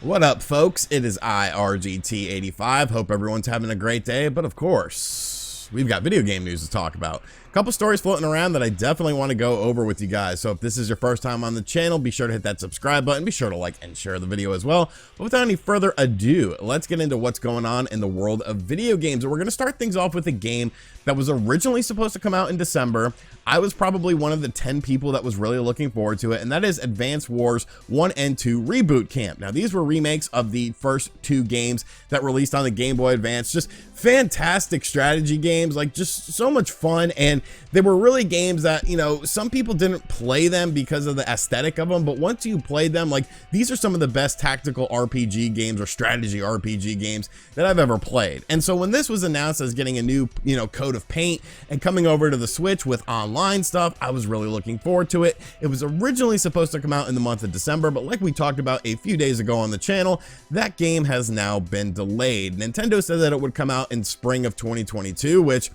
What up, folks? It is IRGT85. Hope everyone's having a great day, but of course, we've got video game news to talk about. A couple stories floating around that I definitely want to go over with you guys. So if this is your first time on the channel, be sure to hit that subscribe button. Be sure to like and share the video as well. But without any further ado, let's get into what's going on in the world of video games. And we're going to start things off with a game that was originally supposed to come out in December. I was probably one of the 10 people that was really looking forward to it, and that is Advance Wars 1 and 2 Reboot Camp. Now, these were remakes of the first two games that released on the Game Boy Advance. Just fantastic strategy games, like just so much fun, and they were really games that, you know, some people didn't play them because of the aesthetic of them, but once you played them, like, these are some of the best tactical RPG games or strategy RPG games that I've ever played. And so when this was announced as getting a new, coat of paint and coming over to the Switch with online stuff, I was really looking forward to it. It was originally supposed to come out in the month of December, but like we talked about a few days ago on the channel, that game has now been delayed. Nintendo said that it would come out in spring of 2022, which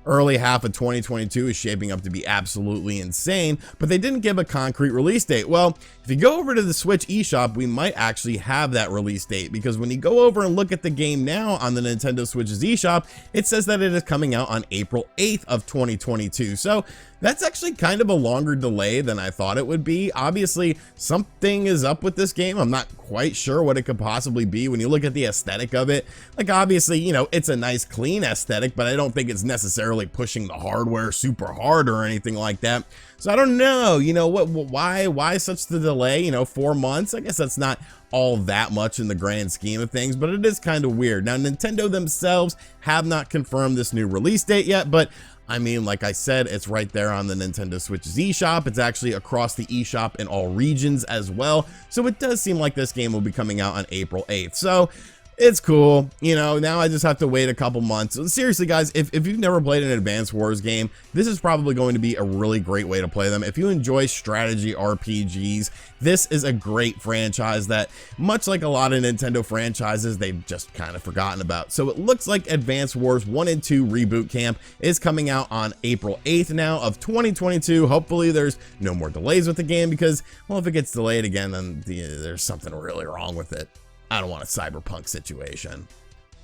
early half of 2022 is shaping up to be absolutely insane, but they didn't give a concrete release date. Well, if you go over to the Switch eShop, we might actually have that release date, because when you go over and look at the game now on the Nintendo Switch's eShop, it says that it is coming out on April 8th of 2022. So that's actually kind of a longer delay than I thought it would be. Obviously, something is up with this game. I'm not quite sure what it could possibly be. When you look at the aesthetic of it, like, obviously, it's a nice clean aesthetic, but I don't think it's necessarily pushing the hardware super hard or anything like that. So I don't know, why such the delay, 4 months? I guess that's not all that much in the grand scheme of things, but it is kind of weird. Now, Nintendo themselves have not confirmed this new release date yet, but I mean, like I said, it's right there on the Nintendo Switch's eShop. It's actually across the eShop in all regions as well. So it does seem like this game will be coming out on April 8th. So it's cool. Now I just have to wait a couple months. So seriously, guys, if you've never played an Advance Wars game, this is probably going to be a really great way to play them. If you enjoy strategy RPGs, this is a great franchise that, much like a lot of Nintendo franchises, they've just kind of forgotten about. So it looks like Advance Wars 1 and 2 Reboot Camp is coming out on April 8th now of 2022. Hopefully there's no more delays with the game, because, well, if it gets delayed again, then there's something really wrong with it. I don't want a cyberpunk situation.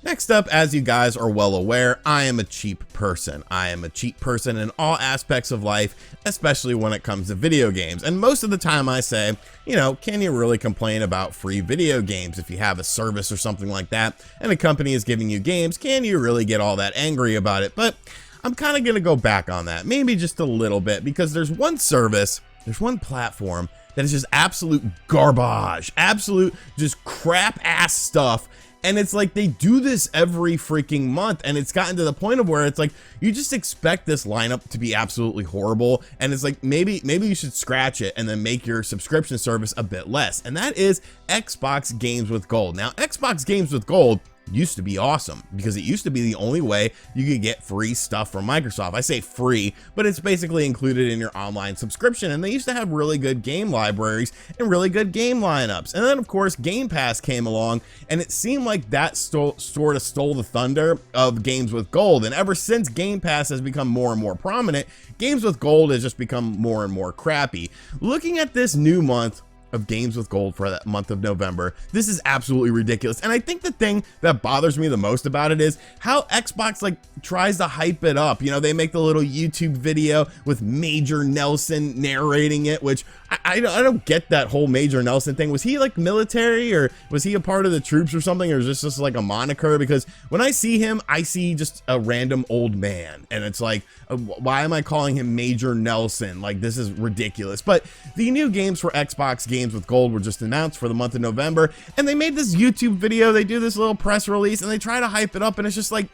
Next up, as you guys are well aware, I am a cheap person. I am a cheap person in all aspects of life, especially when it comes to video games. And most of the time I say, can you really complain about free video games? If you have a service or something like that, and a company is giving you games, can you really get all that angry about it? But I'm kind of going to go back on that, maybe just a little bit, because there's one service, there's one platform that is just absolute garbage, absolute just crap ass stuff. And it's like they do this every freaking month, and it's gotten to the point of where it's like you just expect this lineup to be absolutely horrible, and it's like maybe you should scratch it and then make your subscription service a bit less. And that is Xbox Games with Gold. Now, Xbox Games with Gold used to be awesome, because it used to be the only way you could get free stuff from Microsoft. I say free, but it's basically included in your online subscription, and they used to have really good game libraries and really good game lineups. And then, of course, Game Pass came along, and it seemed like that sort of stole the thunder of Games with Gold. And ever since Game Pass has become more and more prominent, Games with Gold has just become more and more crappy. Looking at this new month of Games with Gold for that month of November, this is absolutely ridiculous. And I think the thing that bothers me the most about it is how Xbox tries to hype it up. They make the little YouTube video with Major Nelson narrating it, which I don't get that whole Major Nelson thing. Was he military, or was he a part of the troops or something, or is this just like a moniker? Because when I see him, I see just a random old man, and it's like, why am I calling him Major Nelson? Like, this is ridiculous. But the new games for Xbox Games with Gold were just announced for the month of November, and they made this YouTube video, they do this little press release, and they try to hype it up, and it's just like,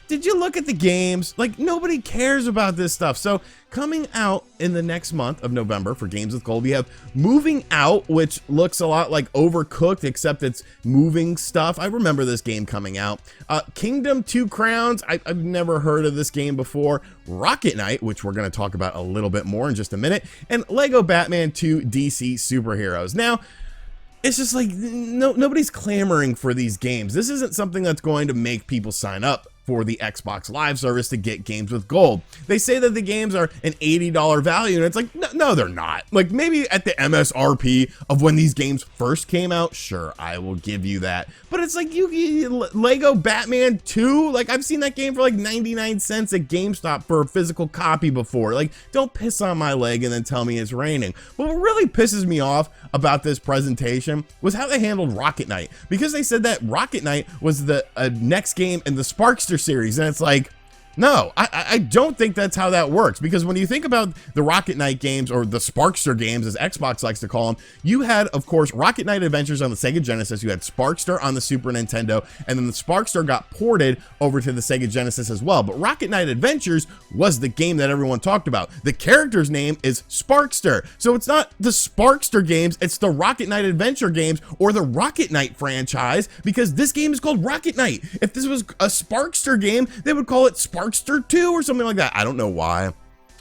did you look at the games? Like, nobody cares about this stuff. So coming out in the next month of November for Games with Gold, we have Moving Out, which looks a lot like Overcooked, except it's moving stuff. I remember this game coming out. Kingdom 2 Crowns, I've never heard of this game before. Rocket Knight, which we're going to talk about a little bit more in just a minute. And Lego Batman 2 DC Superheroes. Now, it's just like, nobody's clamoring for these games. This isn't something that's going to make people sign up. for the Xbox Live service to get games with gold. They say that the games are an $80 value, and it's like, no, they're not. Like, maybe at the MSRP of when these games first came out, sure, I will give you that. But it's like, Lego Batman 2, like, I've seen that game for like 99 cents at GameStop for a physical copy before. Like, don't piss on my leg and then tell me it's raining. But what really pisses me off about this presentation was how they handled Rocket Knight, because they said that Rocket Knight was the next game in the Sparkster series, and it's like, no, I don't think that's how that works, because when you think about the Rocket Knight games, or the Sparkster games as Xbox likes to call them, you had, of course, Rocket Knight Adventures on the Sega Genesis, you had Sparkster on the Super Nintendo, and then the Sparkster got ported over to the Sega Genesis as well. But Rocket Knight Adventures was the game that everyone talked about. The character's name is Sparkster, so it's not the Sparkster games, it's the Rocket Knight Adventure games, or the Rocket Knight franchise, because this game is called Rocket Knight. If this was a Sparkster game, they would call it Sparkster 2 or something like that. I don't know why.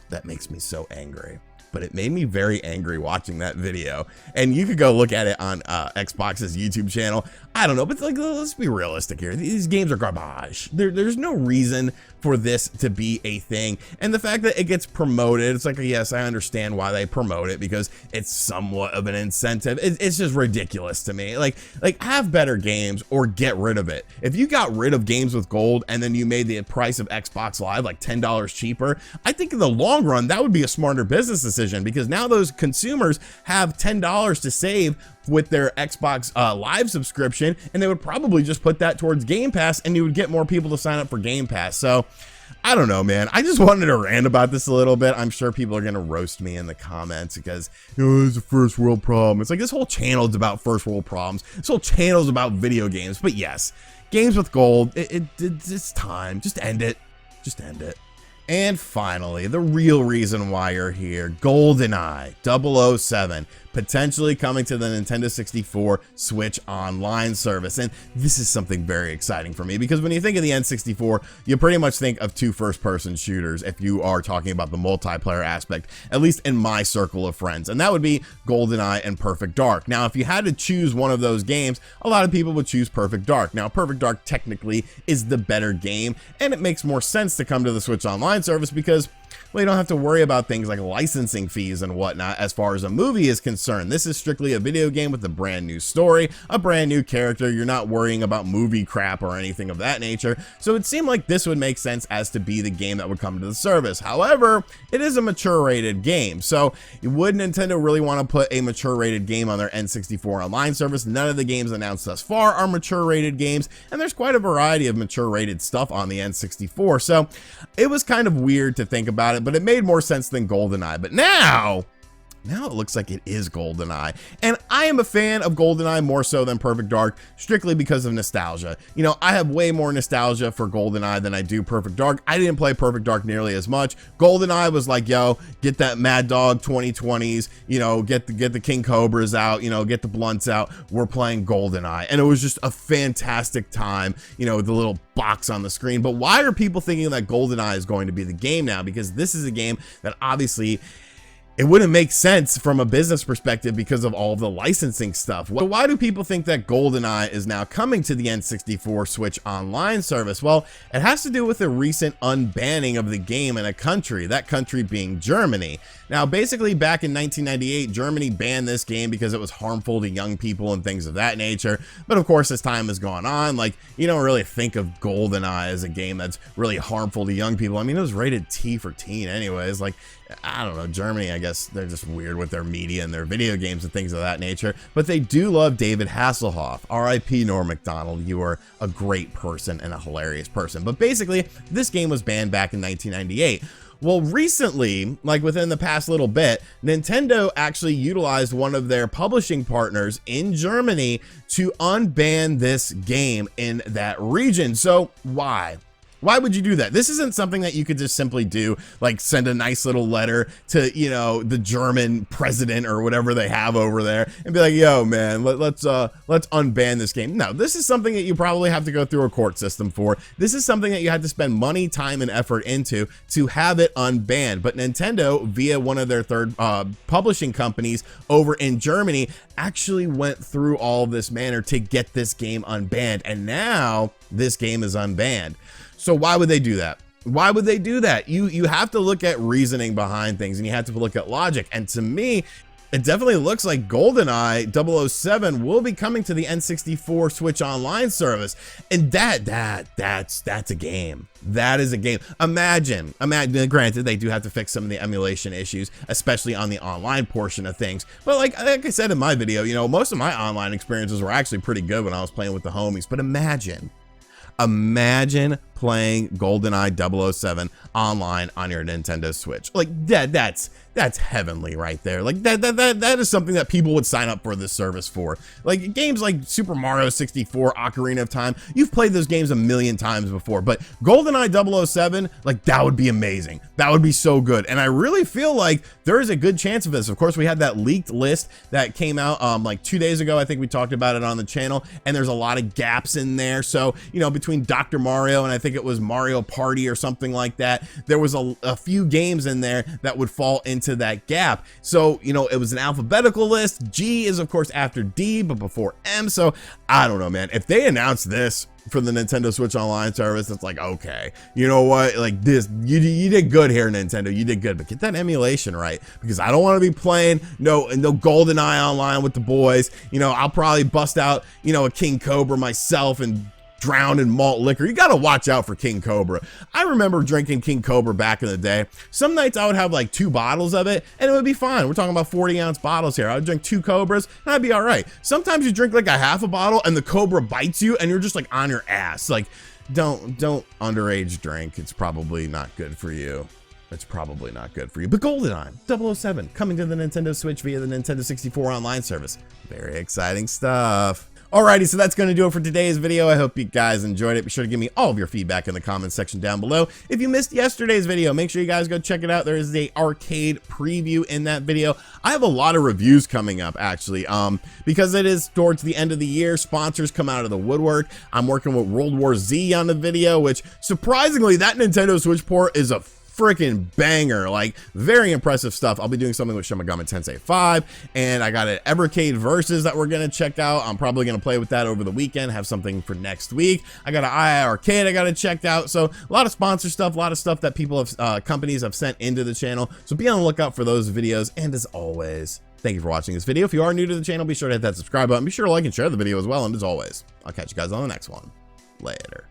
That makes me so angry, but it made me very angry watching that video. And you could go look at it on Xbox's YouTube channel. I don't know, but like, let's be realistic here. These games are garbage. There's no reason for this to be a thing. And the fact that it gets promoted, it's like, yes, I understand why they promote it, because it's somewhat of an incentive. It's just ridiculous to me. Like have better games or get rid of it. If you got rid of games with gold and then you made the price of Xbox Live like $10 cheaper, I think in the long run, that would be a smarter business decision, because now those consumers have $10 to save with their Xbox Live subscription, and they would probably just put that towards Game Pass, and you would get more people to sign up for Game Pass. So I don't know, man. I just wanted to rant about this a little bit. I'm sure people are going to roast me in the comments because, it's a first world problem. It's like, this whole channel is about first world problems. This whole channel is about video games. But yes, games with gold, it's time. Just end it. Just end it. And finally, the real reason why you're here, Goldeneye 007, potentially coming to the Nintendo 64 Switch Online service. And this is something very exciting for me, because when you think of the N64, you pretty much think of two first-person shooters if you are talking about the multiplayer aspect, at least in my circle of friends. And that would be Goldeneye and Perfect Dark. Now, if you had to choose one of those games, a lot of people would choose Perfect Dark. Now, Perfect Dark technically is the better game, and it makes more sense to come to the Switch Online service because, well, you don't have to worry about things like licensing fees and whatnot as far as a movie is concerned. This is strictly a video game with a brand new story, a brand new character. You're not worrying about movie crap or anything of that nature. So it seemed like this would make sense as to be the game that would come to the service. However, it is a mature rated game. So would Nintendo really want to put a mature rated game on their N64 Online service? None of the games announced thus far are mature rated games, and there's quite a variety of mature rated stuff on the N64. So it was kind of weird to think about it, but it made more sense than Goldeneye. But now it looks like it is Goldeneye. And I am a fan of Goldeneye more so than Perfect Dark, strictly because of nostalgia. You know, I have way more nostalgia for Goldeneye than I do Perfect Dark. I didn't play Perfect Dark nearly as much. Goldeneye was like, yo, get that Mad Dog 2020s, you know, get the King Cobras out, you know, get the blunts out. We're playing Goldeneye. And it was just a fantastic time, you know, the little box on the screen. But why are people thinking that Goldeneye is going to be the game now? Because this is a game that obviously it wouldn't make sense from a business perspective because of all of the licensing stuff. So why do people think that Goldeneye is now coming to the N64 Switch Online service? Well, it has to do with the recent unbanning of the game in a country, that country being Germany. Now, basically back in 1998, Germany banned this game because it was harmful to young people and things of that nature. But of course, as time has gone on, like, you don't really think of Goldeneye as a game that's really harmful to young people. I mean, it was rated T for teen anyways. Like, I don't know, Germany, I guess they're just weird with their media and their video games and things of that nature, but they do love David Hasselhoff. R.I.P. Norm Macdonald, you are a great person and a hilarious person. But basically, this game was banned back in 1998. Well, recently, like within the past little bit, Nintendo actually utilized one of their publishing partners in Germany to unban this game in that region. So why? Why would you do that? This isn't something that you could just simply do, like send a nice little letter to, you know, the German president or whatever they have over there and be like, yo, man, let's unban this game. No, this is something that you probably have to go through a court system for. This is something that you had to spend money, time, and effort into to have it unbanned. But Nintendo, via one of their third publishing companies over in Germany, actually went through all of this manner to get this game unbanned. And now this game is unbanned. So why would they do that? Why would they do that? You have to look at reasoning behind things, and you have to look at logic. And to me, it definitely looks like Goldeneye 007 will be coming to the N64 Switch Online service. And that's a game. That is a game. Imagine, granted, they do have to fix some of the emulation issues, especially on the online portion of things. But like I said in my video, you know, most of my online experiences were actually pretty good when I was playing with the homies. But imagine playing GoldenEye 007 online on your Nintendo Switch. Like that's heavenly right there. Like that is something that people would sign up for this service for. Like games like Super Mario 64, Ocarina of Time, you've played those games a million times before, but GoldenEye 007, like that would be amazing. That would be so good. And I really feel like there is a good chance of this. Of course, we had that leaked list that came out like 2 days ago. I think we talked about it on the channel, and there's a lot of gaps in there. So, you know, between Dr. Mario and I think it was Mario Party or something like that, there was a few games in there that would fall into that gap. So, you know, it was an alphabetical list. G is of course after D, but before M. So I don't know, man. If they announce this for the Nintendo Switch Online service, it's like, okay, you know what? Like this, you did good here, Nintendo. You did good, but get that emulation right, because I don't want to be playing no GoldenEye online with the boys. You know, I'll probably bust out, you know, a King Cobra myself and drowned in malt liquor. You got to watch out for King Cobra. I remember drinking King Cobra back in the day. Some nights I would have like 2 bottles of it and it would be fine. We're talking about 40-ounce bottles here. I would drink 2 Cobras and I'd be all right. Sometimes you drink like a half a bottle and the Cobra bites you and you're just like on your ass. Like don't underage drink. It's probably not good for you. It's probably not good for you. But GoldenEye 007 coming to the Nintendo Switch via the Nintendo 64 online service. Very exciting stuff. Alrighty, so that's going to do it for today's video. I hope you guys enjoyed it. Be sure to give me all of your feedback in the comments section down below. If you missed yesterday's video, make sure you guys go check it out. There is a arcade preview in that video. I have a lot of reviews coming up, actually, because it is towards the end of the year. Sponsors come out of the woodwork. I'm working with World War Z on the video, which surprisingly, that Nintendo Switch port is a freaking banger. Like, very impressive stuff. I'll be doing something with Shin Megami Tensei 5, and I got an Evercade Versus that we're gonna check out. I'm probably gonna play with that over the weekend, have something for next week. I got an II Arcade I gotta check out. So a lot of sponsor stuff, a lot of stuff that people have companies have sent into the channel, so be on the lookout for those videos. And as always, thank you for watching this video. If you are new to the channel, be sure to hit that subscribe button, be sure to like and share the video as well. And as always, I'll catch you guys on the next one. Later.